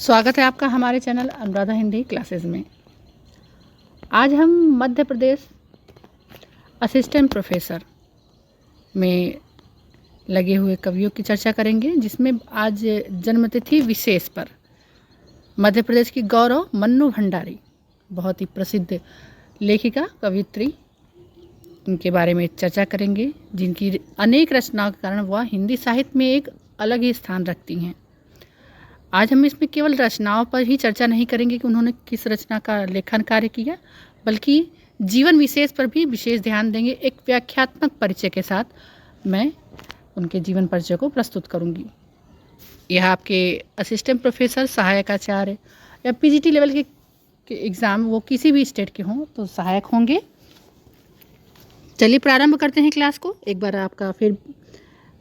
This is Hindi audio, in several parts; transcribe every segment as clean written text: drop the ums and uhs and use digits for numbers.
स्वागत है आपका हमारे चैनल अनुराधा हिंदी क्लासेस में। आज हम मध्य प्रदेश असिस्टेंट प्रोफेसर में लगे हुए कवियों की चर्चा करेंगे, जिसमें आज जन्मतिथि विशेष पर मध्य प्रदेश की गौरव मन्नू भंडारी, बहुत ही प्रसिद्ध लेखिका कवियत्री, उनके बारे में चर्चा करेंगे, जिनकी अनेक रचनाओं के कारण वह हिंदी साहित्य में एक अलग ही स्थान रखती हैं। आज हम इसमें केवल रचनाओं पर ही चर्चा नहीं करेंगे कि उन्होंने किस रचना का लेखन कार्य किया, बल्कि जीवन विशेष पर भी विशेष ध्यान देंगे। एक व्याख्यात्मक परिचय के साथ मैं उनके जीवन परिचय को प्रस्तुत करूंगी। यह आपके असिस्टेंट प्रोफेसर, सहायक आचार्य या पीजीटी लेवल के एग्ज़ाम वो किसी भी स्टेट के हों तो सहायक होंगे। चलिए प्रारंभ करते हैं क्लास को। एक बार आपका फिर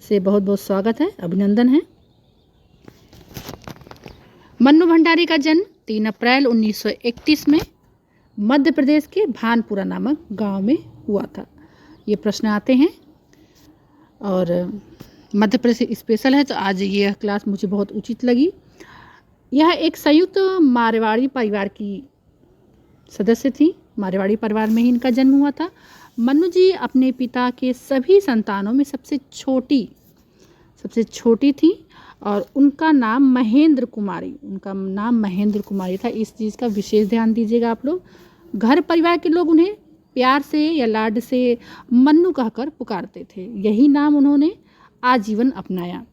से बहुत बहुत स्वागत है, अभिनंदन है। मन्नू भंडारी का जन्म 3 अप्रैल 1931 में मध्य प्रदेश के भानपुरा नामक गांव में हुआ था। ये प्रश्न आते हैं और मध्य प्रदेश स्पेशल है, तो आज यह क्लास मुझे बहुत उचित लगी। यह एक संयुक्त मारवाड़ी परिवार की सदस्य थी। मारवाड़ी परिवार में ही इनका जन्म हुआ था। मन्नू जी अपने पिता के सभी संतानों में सबसे छोटी थी और उनका नाम महेंद्र कुमारी था। इस चीज़ का विशेष ध्यान दीजिएगा आप लोग। घर परिवार के लोग उन्हें प्यार से या लाड से मन्नू कहकर पुकारते थे। यही नाम उन्होंने आजीवन अपनाया।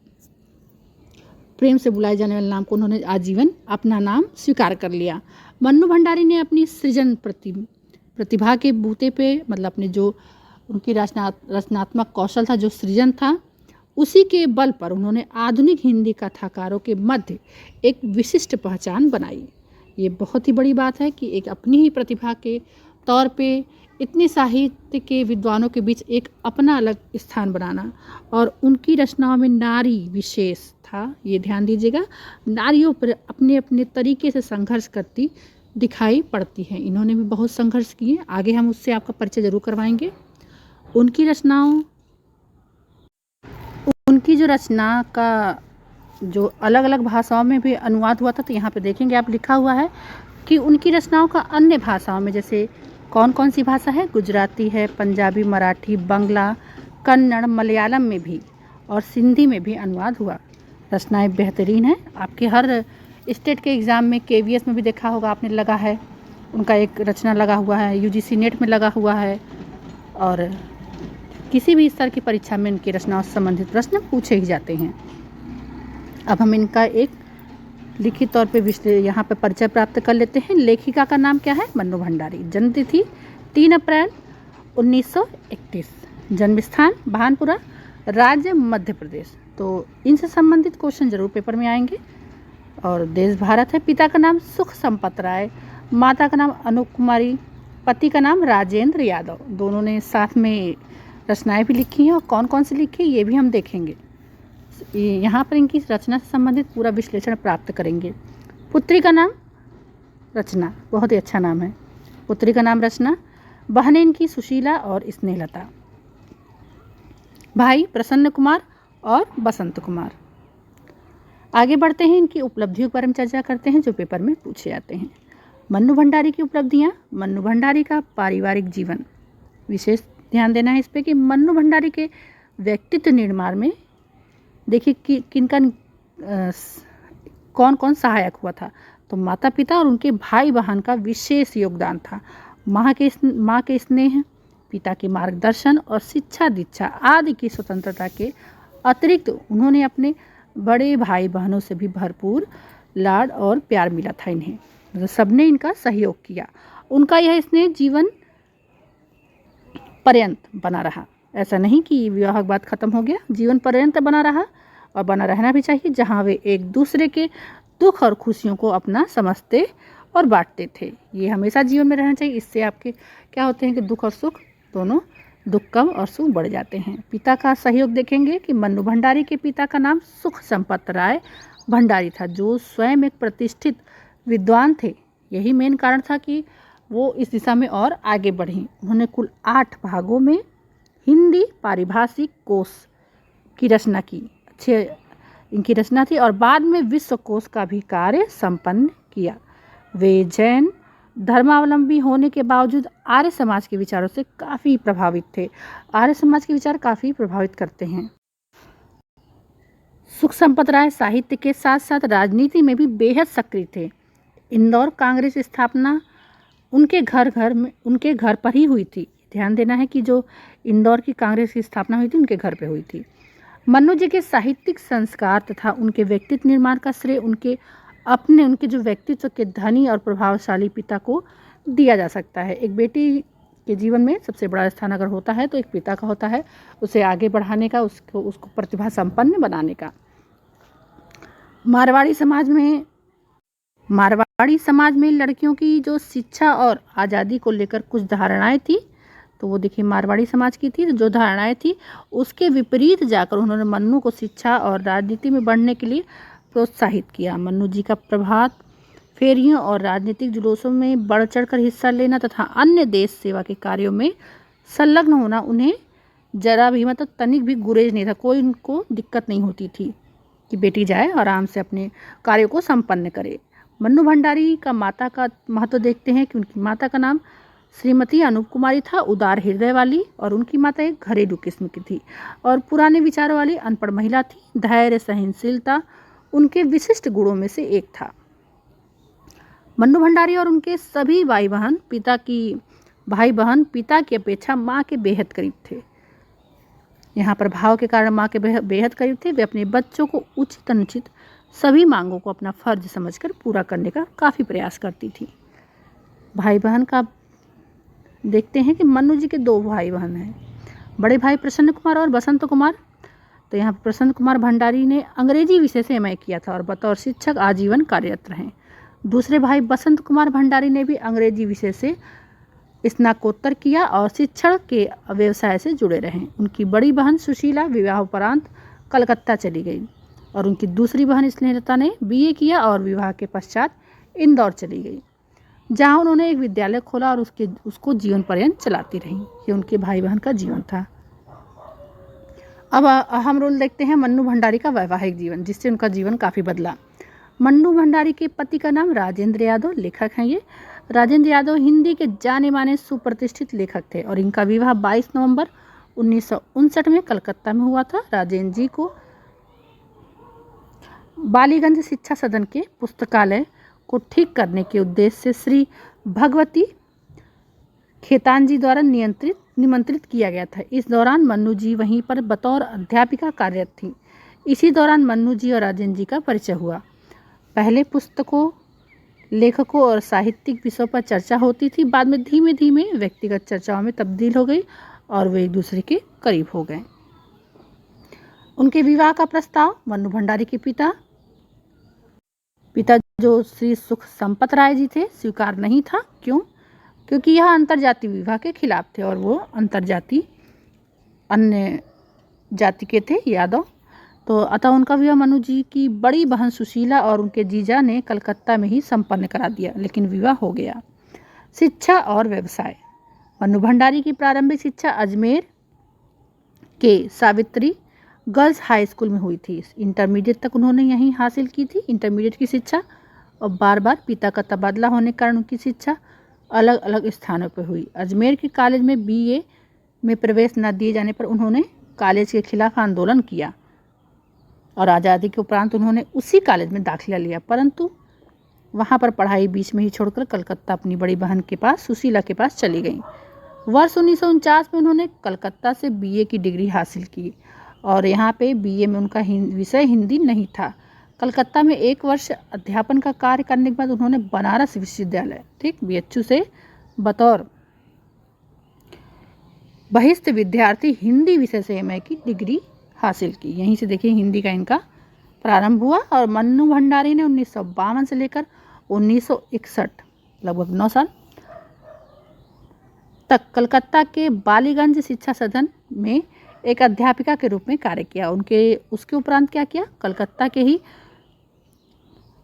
प्रेम से बुलाए जाने वाले नाम को उन्होंने आजीवन अपना नाम स्वीकार कर लिया। मन्नू भंडारी ने अपनी सृजन प्रतिभा के बूते पे, मतलब अपने जो उनकी रचनात्मक कौशल था, जो सृजन था, उसी के बल पर उन्होंने आधुनिक हिंदी कथाकारों के मध्य एक विशिष्ट पहचान बनाई। ये बहुत ही बड़ी बात है कि एक अपनी ही प्रतिभा के तौर पे इतने साहित्य के विद्वानों के बीच एक अपना अलग स्थान बनाना। और उनकी रचनाओं में नारी विशेष था, ये ध्यान दीजिएगा। नारियों पर अपने अपने तरीके से संघर्ष करती दिखाई पड़ती हैं। इन्होंने भी बहुत संघर्ष किए। आगे हम उससे आपका परिचय जरूर करवाएंगे। उनकी जो रचना का जो अलग अलग भाषाओं में भी अनुवाद हुआ था, तो यहाँ पे देखेंगे आप लिखा हुआ है कि उनकी रचनाओं का अन्य भाषाओं में, जैसे कौन कौन सी भाषा है, गुजराती है, पंजाबी, मराठी, बंगला, कन्नड़, मलयालम में भी और सिंधी में भी अनुवाद हुआ। रचनाएं बेहतरीन हैं। आपके हर स्टेट के एग्ज़ाम में, केवीएस में भी देखा होगा आपने, लगा है उनका एक रचना लगा हुआ है, यूजीसी नेट में लगा हुआ है, और किसी भी स्तर की परीक्षा में इनकी रचनाओं से संबंधित प्रश्न पूछे ही जाते हैं। अब हम इनका एक लिखित तौर पे यहाँ पे परिचय प्राप्त कर लेते हैं। लेखिका का नाम क्या है? मन्नू भंडारी। जन्मतिथि 3 अप्रैल 1931। जन्म स्थान भानपुरा, राज्य मध्य प्रदेश। तो इनसे संबंधित क्वेश्चन जरूर पेपर में आएंगे। और देश भारत है। पिता का नाम सुख संपत राय, माता का नाम अनूप कुमारी, पति का नाम राजेंद्र यादव। दोनों ने साथ में रचनाएं भी लिखी हैं, और कौन कौन सी लिखी है ये भी हम देखेंगे। यहाँ पर इनकी रचना से संबंधित पूरा विश्लेषण प्राप्त करेंगे। पुत्री का नाम रचना, बहुत ही अच्छा नाम है। पुत्री का नाम रचना, बहनें इनकी सुशीला और स्नेहलता, भाई प्रसन्न कुमार और बसंत कुमार। आगे बढ़ते हैं, इनकी उपलब्धियों पर हम चर्चा करते हैं जो पेपर में पूछे जाते हैं। मन्नू भंडारी की उपलब्धियाँ। मन्नू भंडारी का पारिवारिक जीवन, विशेष ध्यान देना है इस पे कि मन्नू भंडारी के व्यक्तित्व निर्माण में देखिए कि किनका कौन कौन सहायक हुआ था। तो माता पिता और उनके भाई बहन का विशेष योगदान था। माँ के स्नेह, पिता के मार्गदर्शन और शिक्षा दीक्षा आदि की स्वतंत्रता के अतिरिक्त उन्होंने अपने बड़े भाई बहनों से भी भरपूर लाड और प्यार मिला था इन्हें। तो सबने इनका सहयोग किया। उनका यह स्नेह जीवन पर्यंत बना रहा। ऐसा नहीं कि विवाह के बाद खत्म हो गया, जीवन पर्यंत बना रहा और बना रहना भी चाहिए, जहाँ वे एक दूसरे के दुख और खुशियों को अपना समझते और बांटते थे। ये हमेशा जीवन में रहना चाहिए। इससे आपके क्या होते हैं कि दुख और सुख दोनों, दुख कम और सुख बढ़ जाते हैं। पिता का सहयोग देखेंगे कि मन्नू भंडारी के पिता का नाम सुख संपत राय भंडारी था, जो स्वयं एक प्रतिष्ठित विद्वान थे। यही मेन कारण था कि वो इस दिशा में और आगे बढ़ी। उन्होंने कुल 8 भागों में हिंदी पारिभाषिक कोश की रचना की। अच्छे इनकी रचना थी। और बाद में विश्वकोश का भी कार्य संपन्न किया। वे जैन धर्मावलंबी होने के बावजूद आर्य समाज के विचारों से काफ़ी प्रभावित थे। आर्य समाज के विचार काफ़ी प्रभावित करते हैं। सुख संपत राय साहित्य के साथ साथ राजनीति में भी बेहद सक्रिय थे। इंदौर कांग्रेस स्थापना उनके घर पर ही हुई थी। ध्यान देना है कि जो इंदौर की कांग्रेस की स्थापना हुई थी उनके घर पे हुई थी। मन्नू जी के साहित्यिक संस्कार तथा उनके व्यक्तित्व निर्माण का श्रेय उनके जो व्यक्तित्व के धनी और प्रभावशाली पिता को दिया जा सकता है। एक बेटी के जीवन में सबसे बड़ा स्थान अगर होता है तो एक पिता का होता है, उसे आगे बढ़ाने का, उसको प्रतिभा संपन्न बनाने का। मारवाड़ी समाज में लड़कियों की जो शिक्षा और आज़ादी को लेकर कुछ धारणाएं थी, तो वो देखिए मारवाड़ी समाज की थी। जो धारणाएं थी उसके विपरीत जाकर उन्होंने मन्नू को शिक्षा और राजनीति में बढ़ने के लिए प्रोत्साहित किया। मन्नू जी का प्रभात फेरियों और राजनीतिक जुलूसों में बढ़ चढ़कर हिस्सा लेना तथा अन्य देश सेवा के कार्यों में संलग्न होना उन्हें जरा भी तनिक भी गुरेज नहीं था। कोई उनको दिक्कत नहीं होती थी कि बेटी जाए आराम से अपने कार्यों को संपन्न करे। मन्नू भंडारी का माता का महत्व देखते हैं कि उनकी माता का नाम श्रीमती अनूप कुमारी था, उदार हृदय वाली, और उनकी माता एक घरेलू किस्म की थी और पुराने विचारों वाली अनपढ़ महिला थी। धैर्य सहनशीलता उनके विशिष्ट गुणों में से एक था। मन्नू भंडारी और उनके सभी भाई बहन पिता की अपेक्षा माँ के बेहद करीब थे। यहाँ पर भाव के कारण माँ के बेहद करीब थे। वे अपने बच्चों को उचित अनुचित सभी मांगों को अपना फर्ज समझकर पूरा करने का काफ़ी प्रयास करती थी। भाई बहन का देखते हैं कि मन्नू जी के 2 भाई बहन हैं, बड़े भाई प्रसन्न कुमार और बसंत कुमार। तो यहाँ पर प्रसन्न कुमार भंडारी ने अंग्रेजी विषय से एमए किया था और बतौर शिक्षक आजीवन कार्यरत रहे। दूसरे भाई बसंत कुमार भंडारी ने भी अंग्रेजी विषय से स्नातकोत्तर किया और शिक्षण के व्यवसाय से जुड़े रहे। उनकी बड़ी बहन सुशीला विवाह उपरांत कलकत्ता चली गई और उनकी दूसरी बहन स्नेहलता ने बीए किया और विवाह के पश्चात इंदौर चली गई, जहां उन्होंने एक विद्यालय खोला और उसको जीवन पर्यंत चलाती रहीं। ये उनके भाई बहन का जीवन था। अब अहम रोल देखते हैं मन्नू भंडारी का वैवाहिक जीवन, जिससे उनका जीवन काफ़ी बदला। मन्नू भंडारी के पति का नाम राजेंद्र यादव, लेखक हैं ये। राजेंद्र यादव हिंदी के जाने माने सुप्रतिष्ठित लेखक थे और इनका विवाह 22 नवंबर 1959 में कलकत्ता में हुआ था। राजेंद्र जी को बालीगंज शिक्षा सदन के पुस्तकालय को ठीक करने के उद्देश्य से श्री भगवती खेतान जी द्वारा निमंत्रित किया गया था। इस दौरान मन्नू जी वहीं पर बतौर अध्यापिका कार्यरत थी। इसी दौरान मन्नू जी और राजेंद्र जी का परिचय हुआ। पहले पुस्तकों, लेखकों और साहित्यिक विषयों पर चर्चा होती थी, बाद में धीमे धीमे व्यक्तिगत चर्चाओं में तब्दील हो गई और वे एक दूसरे के करीब हो गए। उनके विवाह का प्रस्ताव मन्नू भंडारी के पिता जो श्री सुख संपत राय जी थे स्वीकार नहीं था। क्यों? क्योंकि यह अंतरजाति विवाह के खिलाफ थे और वो अन्य जाति के थे, यादव। तो अतः उनका विवाह मन्नू जी की बड़ी बहन सुशीला और उनके जीजा ने कलकत्ता में ही संपन्न करा दिया, लेकिन विवाह हो गया। शिक्षा और व्यवसाय। मन्नू भंडारी की प्रारंभिक शिक्षा अजमेर के सावित्री गर्ल्स हाई स्कूल में हुई थी। इंटरमीडिएट तक उन्होंने यहीं हासिल की थी, इंटरमीडिएट की शिक्षा। और बार बार पिता का तबादला होने के कारण उनकी शिक्षा अलग अलग स्थानों पर हुई। अजमेर के कॉलेज में बीए में प्रवेश न दिए जाने पर उन्होंने कॉलेज के खिलाफ आंदोलन किया और आज़ादी के उपरांत उन्होंने उसी कॉलेज में दाखिला लिया, परंतु वहाँ पर पढ़ाई बीच में ही छोड़कर कलकत्ता अपनी बड़ी बहन के पास, सुशीला के पास चली गई। वर्ष 1949 में उन्होंने कलकत्ता से बीए की डिग्री हासिल की और यहाँ पे बीए में उनका विषय हिंदी नहीं था। कलकत्ता में 1 वर्ष अध्यापन का कार्य करने के बाद उन्होंने बनारस विश्वविद्यालय बीएचयू से बतौर बहिस्थ विद्यार्थी हिंदी विषय से एमए की डिग्री हासिल की। यहीं से देखिए हिंदी का इनका प्रारंभ हुआ। और मन्नू भंडारी ने 1952 से लेकर 1961 लगभग 9 साल तक कलकत्ता के बालीगंज शिक्षा सदन में एक अध्यापिका के रूप में कार्य किया। उसके उपरांत क्या किया? कलकत्ता के ही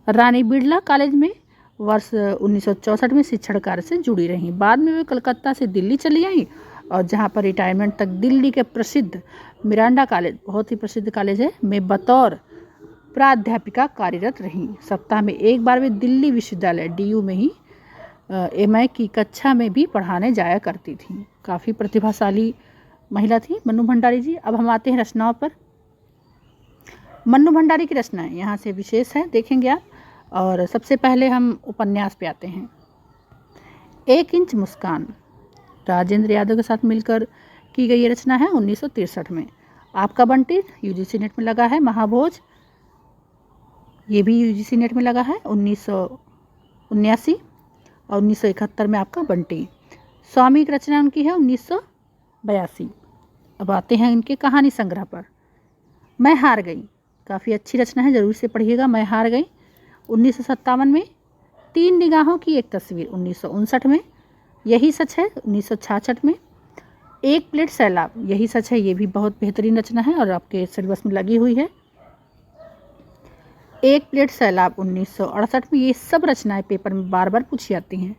रानी बिड़ला कॉलेज में वर्ष 1964 में शिक्षण कार्य से जुड़ी रहीं। बाद में वे कलकत्ता से दिल्ली चली आई और जहां पर रिटायरमेंट तक दिल्ली के प्रसिद्ध मिरांडा कॉलेज, बहुत ही प्रसिद्ध कॉलेज है, में बतौर प्राध्यापिका कार्यरत रहीं। सप्ताह में एक बार वे दिल्ली विश्वविद्यालय DU में ही MA की कक्षा में भी पढ़ाने जाया करती थीं। काफ़ी प्रतिभाशाली महिला थी मन्नू भंडारी जी। अब हम आते हैं रचनाओं पर। मन्नू भंडारी की रचनाएं यहाँ से विशेष है, देखेंगे आप। और सबसे पहले हम उपन्यास पे आते हैं। 1 इंच मुस्कान राजेंद्र यादव के साथ मिलकर की गई ये रचना है 1963 में। आपका बंटी UGC नेट में लगा है। महाभोज ये भी UGC नेट में लगा है 1979 और 1971 में आपका बंटी। स्वामी की रचना उनकी है 1982। अब आते हैं इनके कहानी संग्रह पर। मैं हार गई काफ़ी अच्छी रचना है, ज़रूर से पढ़िएगा। मैं हार गई 1957 में। 3 निगाहों की एक तस्वीर 1959 में। यही सच है 1966 में। 1 प्लेट सैलाब यही सच है, ये भी बहुत बेहतरीन रचना है और आपके सिलेबस में लगी हुई है। 1 प्लेट सैलाब 1968 में। ये सब रचनाएं पेपर में बार बार पूछी जाती हैं।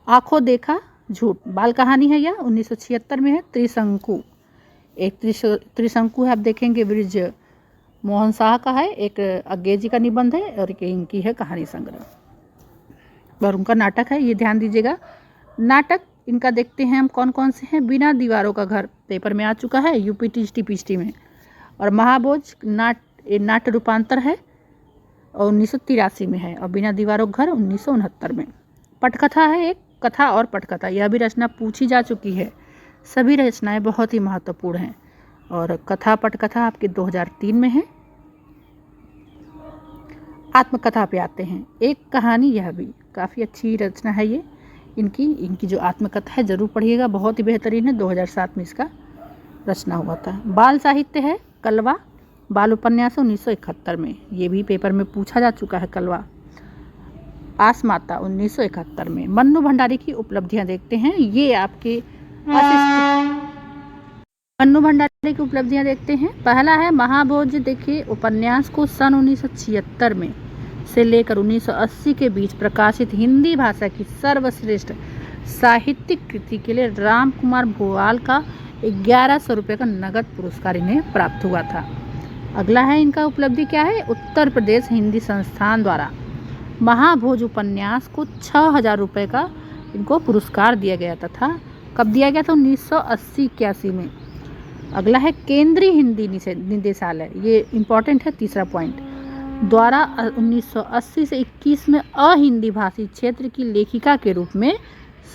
आंखों देखा झूठ बाल कहानी है, यह 1976 में है। त्रिशंकु एक त्रिशंकु है, आप देखेंगे ब्रिज मोहन शाह का है। एक अज्ञे जी का निबंध है और एक इनकी है कहानी संग्रह और उनका नाटक है, ये ध्यान दीजिएगा। नाटक इनका देखते हैं हम कौन कौन से हैं। बिना दीवारों का घर पेपर में आ चुका है UP TST में। और महाभोज नाट्य रूपांतर है और 1983 में है। और बिना दीवारों का घर 1969 में। पटकथा है एक, कथा और पटकथा, यह भी रचना पूछी जा चुकी है। सभी रचनाएं बहुत ही महत्वपूर्ण हैं। और कथा पटकथा आपके 2003 में है। आत्मकथा पे आते हैं। एक कहानी, यह भी काफ़ी अच्छी रचना है ये। इनकी जो आत्मकथा है ज़रूर पढ़िएगा, बहुत ही बेहतरीन है। 2007 में इसका रचना हुआ था। बाल साहित्य है कलवा बाल उपन्यास 1971 में, ये भी पेपर में पूछा जा चुका है कलवा। आसमाता 1971 में। मन्नू भंडारी की उपलब्धियां देखते हैं। ये आपके मन्नू भंडारी की उपलब्धियां देखते हैं। पहला है महाभोज। देखिए उपन्यास को सन 1976 में से लेकर 1980 के बीच प्रकाशित हिंदी भाषा की सर्वश्रेष्ठ साहित्यिक कृति के लिए राम कुमार भोवाल का 1100 रुपये का नगद पुरस्कार इन्हें प्राप्त हुआ था। अगला है इनका उपलब्धि क्या है। उत्तर प्रदेश हिंदी संस्थान द्वारा महाभोज उपन्यास को 6000 रुपये का इनको पुरस्कार दिया गया था। कब दिया गया था? 1980-81 में। अगला है केंद्रीय हिंदी निदेशालय, ये इम्पॉर्टेंट है, तीसरा पॉइंट, द्वारा 1980 से 21 में अहिंदी भाषी क्षेत्र की लेखिका के रूप में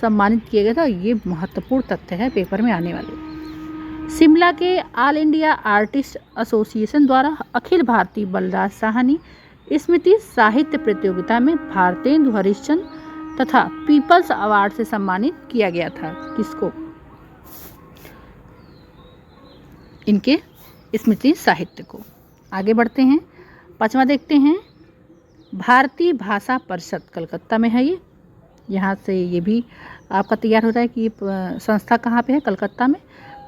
सम्मानित किया गया था। ये महत्वपूर्ण तथ्य है पेपर में आने वाले। शिमला के ऑल इंडिया आर्टिस्ट एसोसिएशन द्वारा अखिल भारतीय बलराज साहनी स्मृति साहित्य प्रतियोगिता में भारतेंदु हरिश्चंद्र तथा पीपल्स अवार्ड से सम्मानित किया गया था। किसको? इनके स्मृति साहित्य को। आगे बढ़ते हैं। 5वां देखते हैं। भारतीय भाषा परिषद कलकत्ता में है ये। यहाँ से ये भी आपका तैयार होता है कि ये संस्था कहाँ पे है, कलकत्ता में।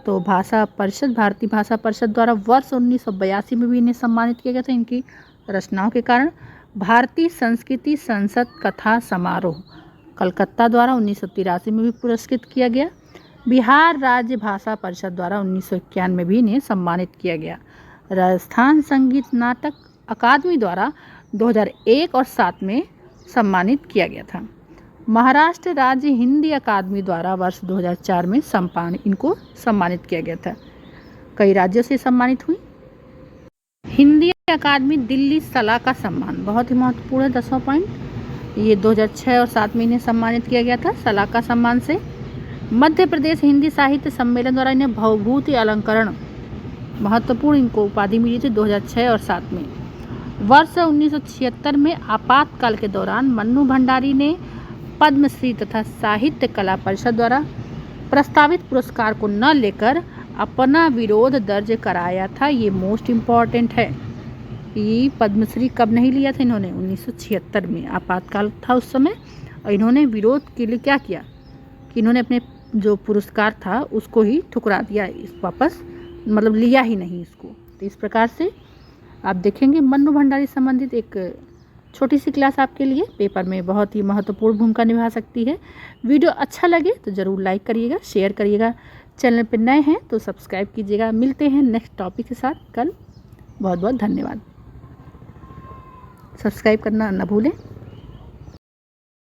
तो भाषा परिषद, भारतीय भाषा परिषद द्वारा वर्ष 1982 में भी इन्हें सम्मानित किया गया था इनकी रचनाओं के कारण। भारतीय संस्कृति संसद कथा समारोह कलकत्ता द्वारा 1983 में भी पुरस्कृत किया गया। बिहार राज्य भाषा परिषद द्वारा 1991 में भी इन्हें सम्मानित किया गया। राजस्थान संगीत नाटक अकादमी द्वारा 2001 और 7 में सम्मानित किया गया था। महाराष्ट्र राज्य हिंदी अकादमी द्वारा वर्ष 2004 में इनको सम्मानित किया गया था। कई राज्यों से सम्मानित हुई। हिंदी अकादमी दिल्ली सलाह का सम्मान बहुत ही महत्वपूर्ण है, 10वां पॉइंट। ये 2006 और 7 में इन्हें सम्मानित किया गया था सलाह का सम्मान से। मध्य प्रदेश हिंदी साहित्य सम्मेलन द्वारा इन्हें भवभूति अलंकरण महत्वपूर्ण इनको उपाधि मिली थी 2006 और 7 में। वर्ष 1976 में आपातकाल के दौरान मन्नू भंडारी ने पद्मश्री तथा साहित्य कला परिषद द्वारा प्रस्तावित पुरस्कार को न लेकर अपना विरोध दर्ज कराया था। ये मोस्ट इम्पॉर्टेंट है। ये पद्मश्री कब नहीं लिया था इन्होंने? 1976 में आपातकाल था उस समय। और इन्होंने विरोध के लिए क्या किया कि इन्होंने अपने जो पुरस्कार था उसको ही ठुकरा दिया, इस वापस मतलब लिया ही नहीं इसको। तो इस प्रकार से आप देखेंगे मन्नू भंडारी संबंधित एक छोटी सी क्लास आपके लिए पेपर में बहुत ही महत्वपूर्ण भूमिका निभा सकती है। वीडियो अच्छा लगे तो ज़रूर लाइक करिएगा, शेयर करिएगा। चैनल पर नए हैं तो सब्सक्राइब कीजिएगा। मिलते हैं नेक्स्ट टॉपिक के साथ कल। बहुत बहुत धन्यवाद। सब्सक्राइब करना न भूलें।